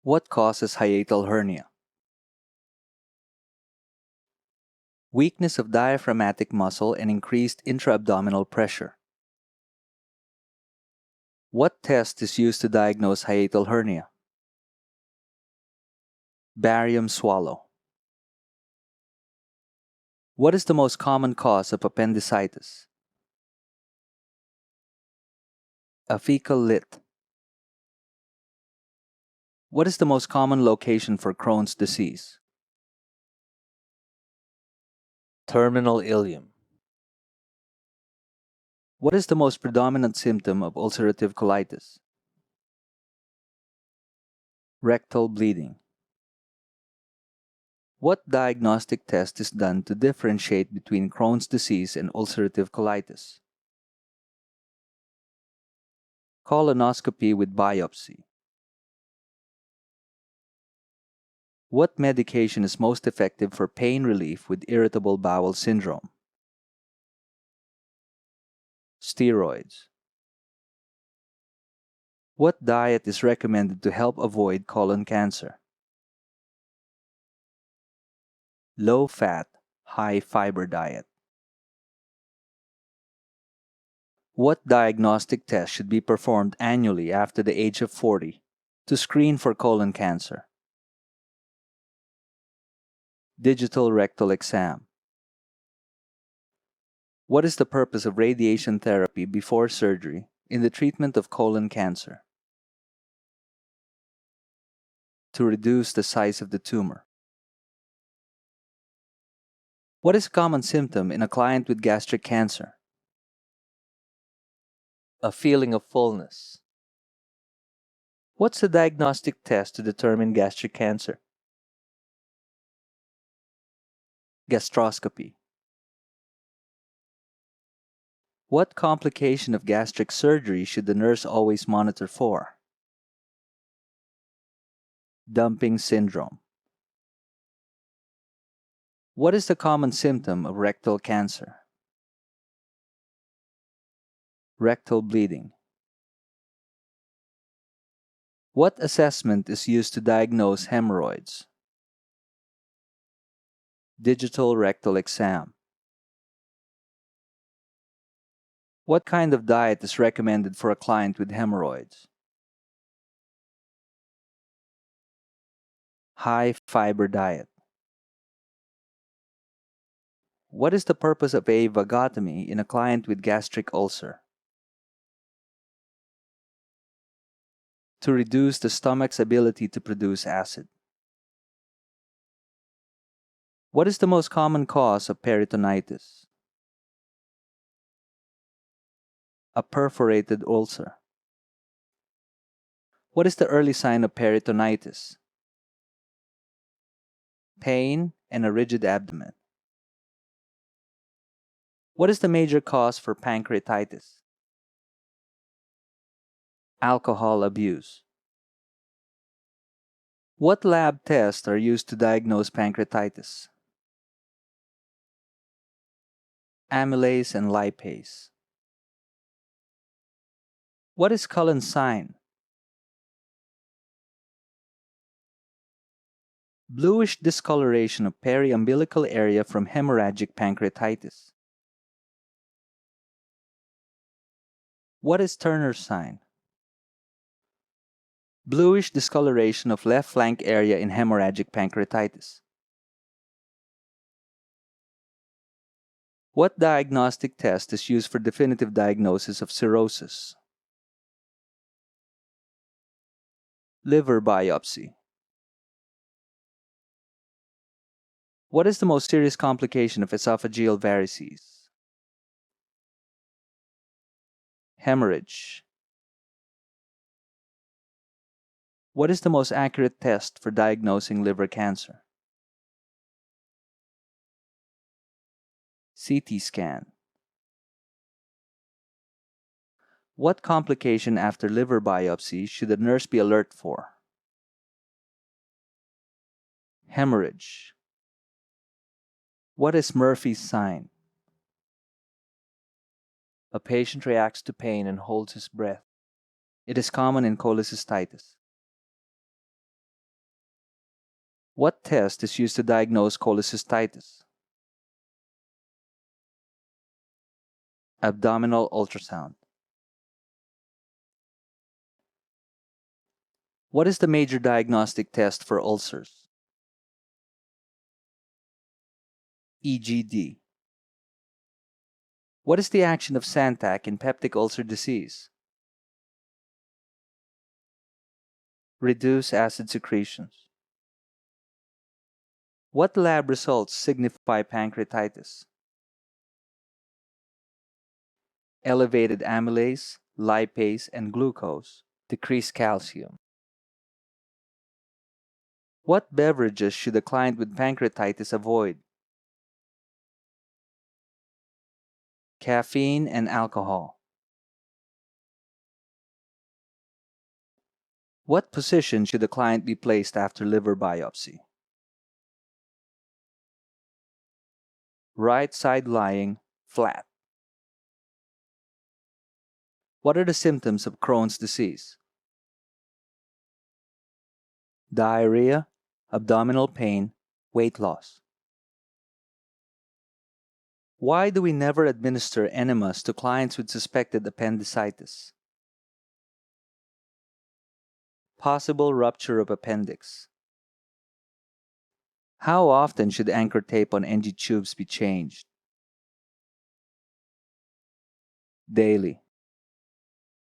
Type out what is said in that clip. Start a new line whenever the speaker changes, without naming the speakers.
What causes hiatal hernia? Weakness of diaphragmatic muscle and increased intra-abdominal pressure. What test is used to diagnose hiatal hernia? Barium swallow. What is the most common cause of appendicitis? A fecal lit. What is the most common location for Crohn's disease? Terminal ileum. What is the most predominant symptom of ulcerative colitis? Rectal bleeding. What diagnostic test is done to differentiate between Crohn's disease and ulcerative colitis? Colonoscopy with biopsy. What medication is most effective for pain relief with irritable bowel syndrome? Steroids. What diet is recommended to help avoid colon cancer? Low-fat, high-fiber diet. What diagnostic test should be performed annually after the age of 40 to screen for colon cancer? Digital rectal exam. What is the purpose of radiation therapy before surgery in the treatment of colon cancer? To reduce the size of the tumor. What is a common symptom in a client with gastric cancer? A feeling of fullness. What's the diagnostic test to determine gastric cancer? Gastroscopy. What complication of gastric surgery should the nurse always monitor for? Dumping syndrome. What is the common symptom of rectal cancer? Rectal bleeding. What assessment is used to diagnose hemorrhoids? Digital rectal exam. What kind of diet is recommended for a client with hemorrhoids? High-fiber diet. What is the purpose of a vagotomy in a client with gastric ulcer? To reduce the stomach's ability to produce acid. What is the most common cause of peritonitis? A perforated ulcer. What is the early sign of peritonitis? Pain and a rigid abdomen. What is the major cause for pancreatitis? Alcohol abuse. What lab tests are used to diagnose pancreatitis? Amylase and lipase. What is Cullen's sign? Bluish discoloration of periumbilical area from hemorrhagic pancreatitis. What is Turner's sign? Bluish discoloration of left flank area in hemorrhagic pancreatitis. What diagnostic test is used for definitive diagnosis of cirrhosis? Liver biopsy. What is the most serious complication of esophageal varices? Hemorrhage. What is the most accurate test for diagnosing liver cancer? CT scan. What complication after liver biopsy should the nurse be alert for? Hemorrhage. What is Murphy's sign? A patient reacts to pain and holds his breath. It is common in cholecystitis. What test is used to diagnose cholecystitis? Abdominal ultrasound. What is the major diagnostic test for ulcers? EGD. What is the action of Santac in peptic ulcer disease? Reduce acid secretions. What lab results signify pancreatitis? Elevated amylase, lipase, and glucose. Decreased calcium. What beverages should a client with pancreatitis avoid? Caffeine and alcohol. What position should the client be placed after liver biopsy? Right side lying, flat. What are the symptoms of Crohn's disease? Diarrhea, abdominal pain, weight loss. Why do we never administer enemas to clients with suspected appendicitis? Possible rupture of appendix. How often should anchor tape on NG tubes be changed? Daily.